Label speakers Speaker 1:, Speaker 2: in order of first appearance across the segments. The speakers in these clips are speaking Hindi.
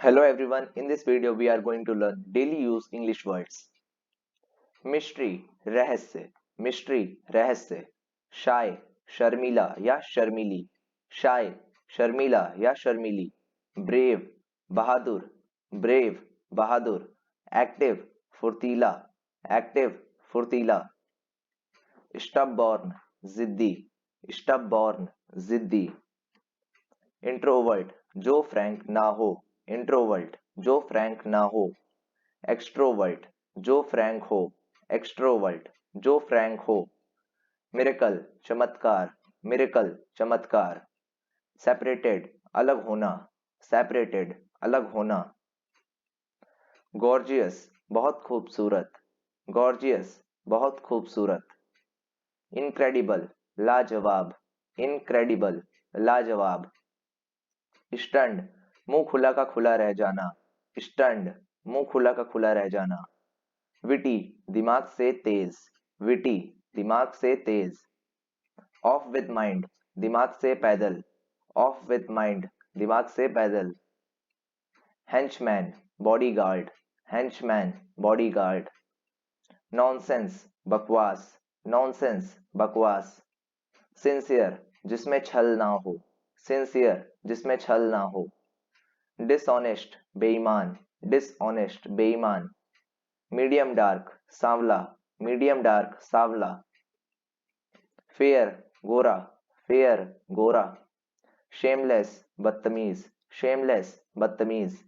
Speaker 1: Hello everyone, in this video we are going to learn daily use English words. Mystery, रहस्य, mystery, रहस्य. Shy, शर्मीला या शर्मीली. Shy, शर्मीला या शर्मीली. Brave, बहादुर, brave, बहादुर. Active, फुर्तीला, active, फुर्तीला. Stubborn, जिद्दी, stubborn, जिद्दी. Introvert, जो फ्रैंक ना हो. इंट्रोवर्ट जो फ्रैंक ना हो. एक्सट्रोवर्ट जो फ्रैंक हो. एक्सट्रोवर्ट जो फ्रैंक हो. मिरेकल चमत्कार. मिरेकल चमत्कार. सेपरेटेड अलग होना. सेपरेटेड अलग होना. गॉर्जियस बहुत खूबसूरत. गॉर्जियस बहुत खूबसूरत. इनक्रेडिबल लाजवाब. इनक्रेडिबल लाजवाब. स्टंड मुंह खुला का खुला रह जाना. स्टंड मुंह खुला का खुला रह जाना. विटी दिमाग से तेज. विटी दिमाग से तेज. ऑफ विद माइंड दिमाग से पैदल. ऑफ विद माइंड दिमाग से पैदल. Henchman bodyguard. Henchman bodyguard. Nonsense बकवास. नॉनसेंस बकवास. सिंसियर जिसमें छल ना हो. सिंसियर जिसमें छल ना हो. डिसऑनेस्ट बेईमान. डिसऑनेस्ट बेईमान. मीडियम डार्क सांवला. मीडियम डार्क सांवला. फेयर गोरा. फेयर गोरा. शेमलेस बदतमीज. शेमलेस बदतमीज.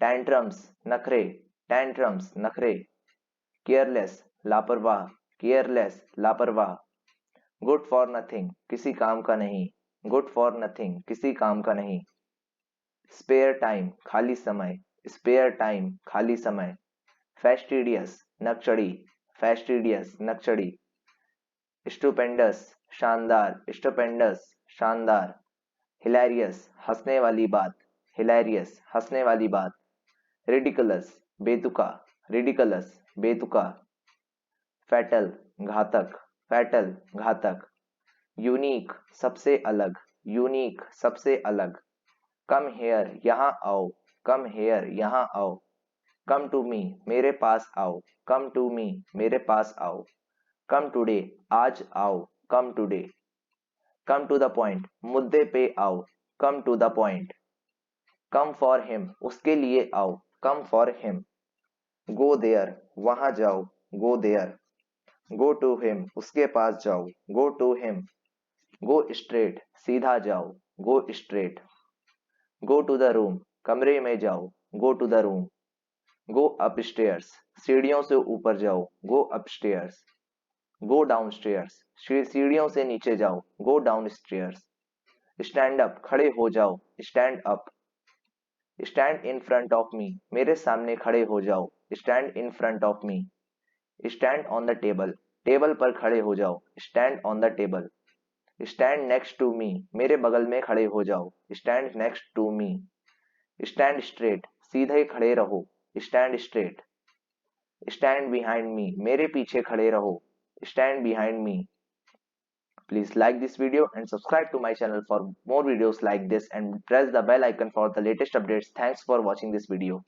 Speaker 1: टैंट्रम्स नखरे. टैंट्रम्स नखरे. केयरलेस लापरवाह. केयरलेस लापरवाह. गुड फॉर नथिंग किसी काम का नहीं. गुड फॉर नथिंग किसी काम का नहीं. स्पेयर टाइम खाली समय. स्पेयर टाइम खाली समय. फेस्टिडियस नकचड़ी. फेस्टिडियस नकचड़ी. स्टुपेंडस शानदार. स्टुपेंडस शानदार. हिलेरियस हंसने वाली बात. हिलेरियस हंसने वाली बात. रिडिकुलस बेतुका. रिडिकुलस बेतुका. फैटल घातक. फैटल घातक. यूनिक सबसे अलग. यूनिक सबसे अलग. कम हेयर यहाँ आओ. कम हेयर यहाँ आओ. कम टू मी मेरे पास आओ. कम टू मी मेरे पास आओ. कम टुडे आज आओ. Come today. Come to the point मुद्दे पे आओ. Come to the point. Come for him उसके लिए आओ. Come for him. Go there वहां जाओ. Go there. Go to him उसके पास जाओ. Go to him. Go straight सीधा जाओ. Go straight. Go to the room कमरे में जाओ. Go to the room. Go upstairs सीढ़ियों से ऊपर जाओ. गो अपस्टेयर्स. गो डाउनस्टेयर्स सीढ़ियों से नीचे जाओ. Go downstairs. Stand up खड़े हो जाओ. Stand up. Stand in front of me मेरे सामने खड़े हो जाओ. Stand in front of me. Stand on the table table पर खड़े हो जाओ. Stand on the table. Stand next to me मेरे बगल में खड़े हो जाओ. Stand next to me. Stand straight सीधे खड़े रहो. Stand straight. Stand behind me मेरे पीछे खड़े रहो. Stand behind me. Please like this video and subscribe to my channel for more videos like this and press the bell icon for the latest updates. Thanks for watching this video.